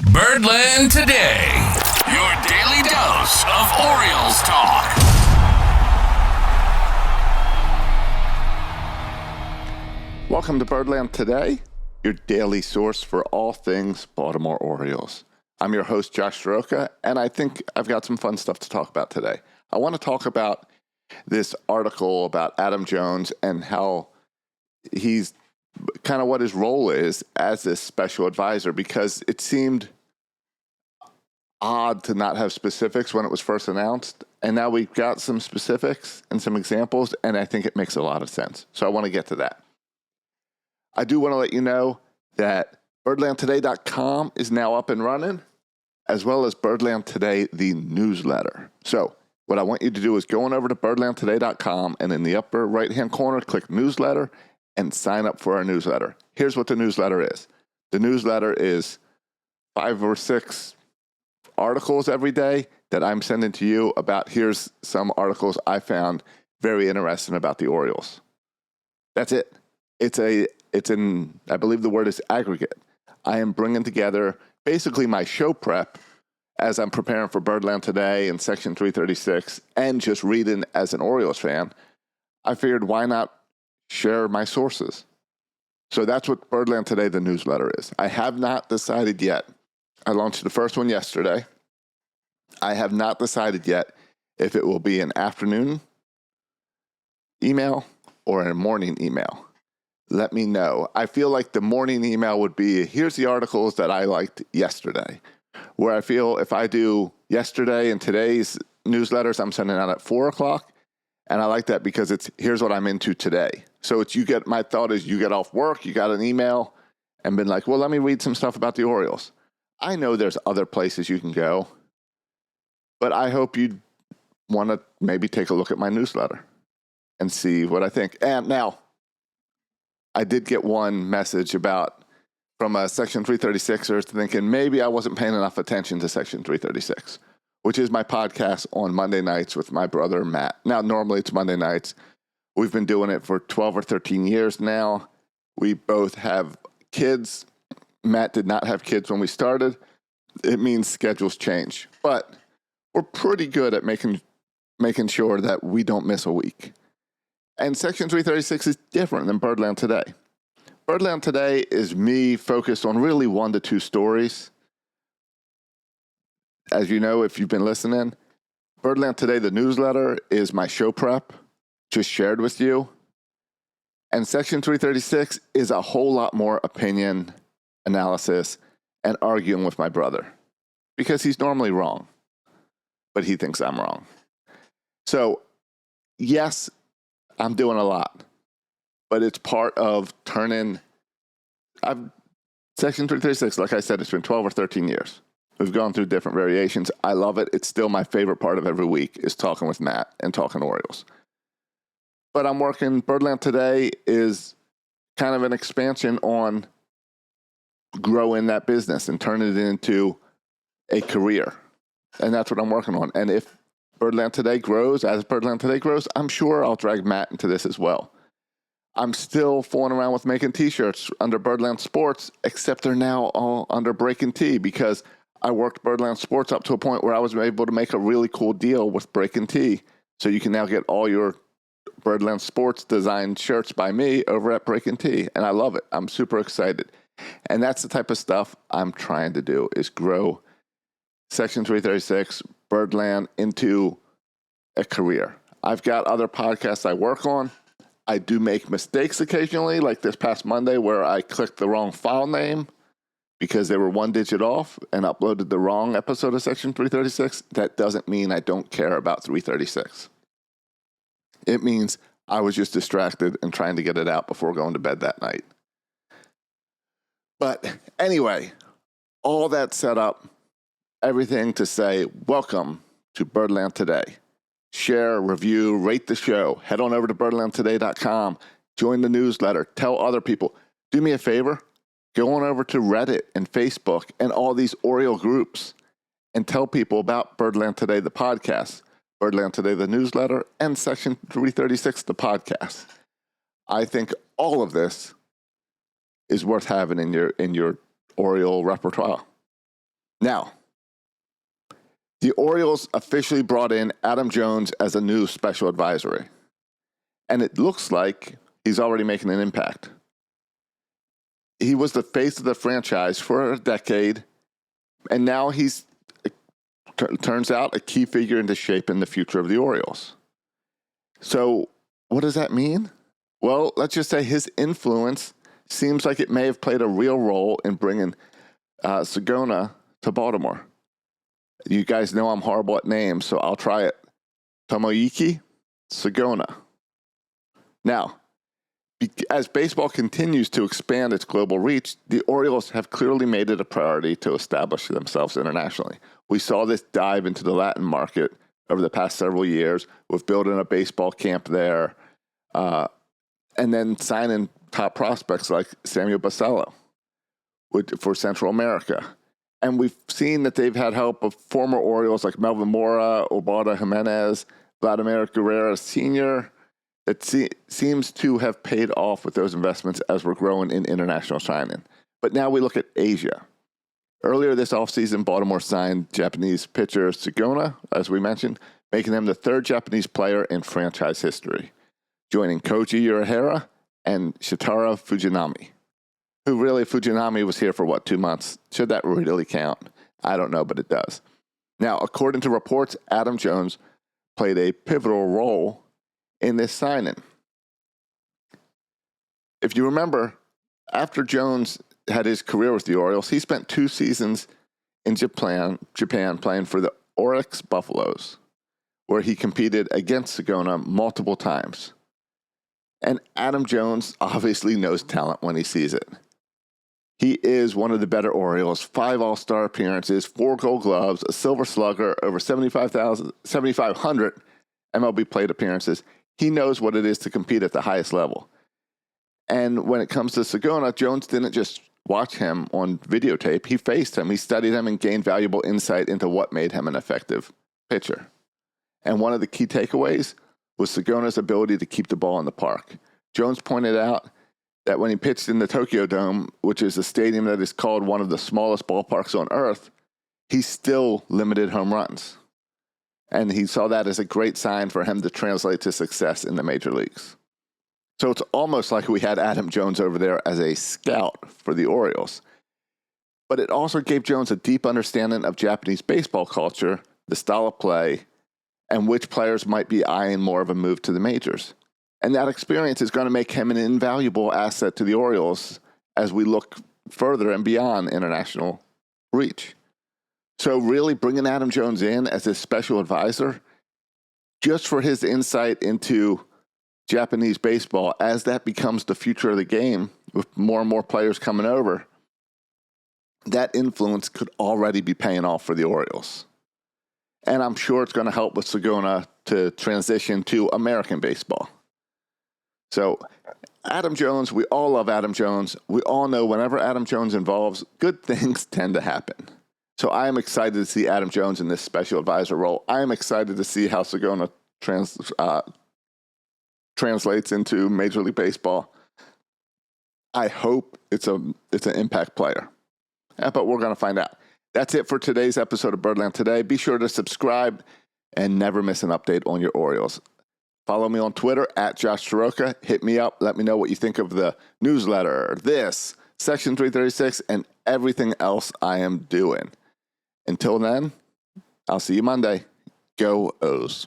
Birdland Today, your daily dose of Orioles talk. Welcome to Birdland Today, your daily source for all things Baltimore Orioles. I'm your host, Josh Soroka, and I think I've got some fun stuff to talk about today. I want to talk about this article about Adam Jones and how he's kind of what his role is as this special advisor, because it seemed odd to not have specifics when it was first announced. And now we've got some specifics and some examples, and I think it makes a lot of sense. So I want to get to that. I do want to let you know that birdlandtoday.com is now up and running, as well as Birdland Today, the newsletter. So what I want you to do is go on over to birdlandtoday.com, and in the upper right-hand corner, click newsletter and sign up for our newsletter. Here's what the newsletter is. The newsletter is 5 or 6 articles every day that I'm sending to you about, here's some articles I found very interesting about the Orioles. That's it. It's in, I believe the word is aggregate. I am bringing together basically my show prep as I'm preparing for Birdland Today and Section 336 and just reading as an Orioles fan. I figured, why not share my sources? So that's what Birdland Today, the newsletter, is. I have not decided yet. I launched the first one yesterday. I have not decided yet if it will be an afternoon email or a morning email. Let me know. I feel like the morning email would be, here's the articles that I liked yesterday. Where I feel if I do yesterday and today's newsletters, I'm sending out at 4 o'clock. And I like that because it's, here's what I'm into today. So it's, my thought is you get off work, you got an email, and been like, well, let me read some stuff about the Orioles. I know there's other places you can go, but I hope you want to maybe take a look at my newsletter and see what I think. And now, I did get one message from a Section 336er thinking maybe I wasn't paying enough attention to Section 336, which is my podcast on Monday nights with my brother, Matt. Now, normally it's Monday nights. We've been doing it for 12 or 13 years now. We both have kids. Matt did not have kids when we started. It means schedules change, but we're pretty good at making sure that we don't miss a week. And Section 336 is different than Birdland Today. Birdland Today is me focused on really 1 to 2 stories. As you know, if you've been listening, Birdland Today, the newsletter, is my show prep, just shared with you. And Section 336 is a whole lot more opinion, analysis, and arguing with my brother. Because he's normally wrong, but he thinks I'm wrong. So, yes, I'm doing a lot, but it's part of Section 336, like I said, it's been 12 or 13 years. We've gone through different variations. I love it. It's still my favorite part of every week is talking with Matt and talking Orioles. But I'm working, Birdland Today is kind of an expansion on growing that business and turning it into a career. And that's what I'm working on. And if Birdland Today grows, I'm sure I'll drag Matt into this as well. I'm still fooling around with making t-shirts under Birdland Sports, except they're now all under Breaking T because I worked Birdland Sports up to a point where I was able to make a really cool deal with Breaking T. So you can now get all your Birdland Sports designed shirts by me over at Breaking T. And I love it. I'm super excited. And that's the type of stuff I'm trying to do is grow Section 336, Birdland into a career. I've got other podcasts I work on. I do make mistakes occasionally, like this past Monday where I clicked the wrong file name because they were 1 digit off and uploaded the wrong episode of Section 336. That doesn't mean I don't care about 336. It means I was just distracted and trying to get it out before going to bed that night. But anyway, all that set up, everything to say, welcome to Birdland Today. Share, review, rate the show. Head on over to birdlandtoday.com. Join the newsletter. Tell other people. Do me a favor. Go on over to Reddit and Facebook and all these Oriole groups and tell people about Birdland Today, the podcast, Birdland Today, the newsletter, and Section 336, the podcast. I think all of this is worth having in your Oriole repertoire. Now, the Orioles officially brought in Adam Jones as a new special advisory. And it looks like he's already making an impact. He was the face of the franchise for a decade, and now he's, turns out, a key figure into shaping the future of the Orioles. So what does that mean? Well, let's just say his influence seems like it may have played a real role in bringing Sugano to Baltimore. You guys know I'm horrible at names, so I'll try it. Tomoyuki Sugano. Now, as baseball continues to expand its global reach, the Orioles have clearly made it a priority to establish themselves internationally. We saw this dive into the Latin market over the past several years with building a baseball camp there, and then signing top prospects like Samuel Basello for Central America. And we've seen that they've had help of former Orioles like Melvin Mora, Obada Jimenez, Vladimir Guerrero Sr., that seems to have paid off with those investments as we're growing in international signing. But now we look at Asia. Earlier this offseason, Baltimore signed Japanese pitcher Sugano, as we mentioned, making him the third Japanese player in franchise history, joining Koji Urahara and Shitaro Fujinami, who really, Fujinami was here for 2 months? Should that really count? I don't know, but it does. Now, according to reports, Adam Jones played a pivotal role in this signing. If you remember, after Jones had his career with the Orioles, he spent 2 seasons in Japan playing for the Oryx Buffaloes, where he competed against Sugano multiple times. And Adam Jones obviously knows talent when he sees it. He is one of the better Orioles, 5 All-Star appearances, 4 Gold Gloves, a Silver Slugger, over 7,500 MLB plate appearances. He knows what it is to compete at the highest level. And when it comes to Sugano, Jones didn't just watch him on videotape. He faced him, he studied him, and gained valuable insight into what made him an effective pitcher. And one of the key takeaways was Sugano's ability to keep the ball in the park. Jones pointed out that when he pitched in the Tokyo Dome, which is a stadium that is called one of the smallest ballparks on earth, he still limited home runs. And he saw that as a great sign for him to translate to success in the major leagues. So it's almost like we had Adam Jones over there as a scout for the Orioles. But it also gave Jones a deep understanding of Japanese baseball culture, the style of play, and which players might be eyeing more of a move to the majors. And that experience is going to make him an invaluable asset to the Orioles as we look further and beyond international reach. So really bringing Adam Jones in as a special advisor, just for his insight into Japanese baseball, as that becomes the future of the game, with more and more players coming over, that influence could already be paying off for the Orioles. And I'm sure it's going to help with Sugano to transition to American baseball. So Adam Jones, we all love Adam Jones. We all know whenever Adam Jones involves, good things tend to happen. So I am excited to see Adam Jones in this special advisor role. I am excited to see how Sugano translates into Major League Baseball. I hope it's an impact player. But we're going to find out. That's it for today's episode of Birdland Today. Be sure to subscribe and never miss an update on your Orioles. Follow me on Twitter at Josh Soroka. Hit me up. Let me know what you think of the newsletter, this, Section 336, and everything else I am doing. Until then, I'll see you Monday. Go O's.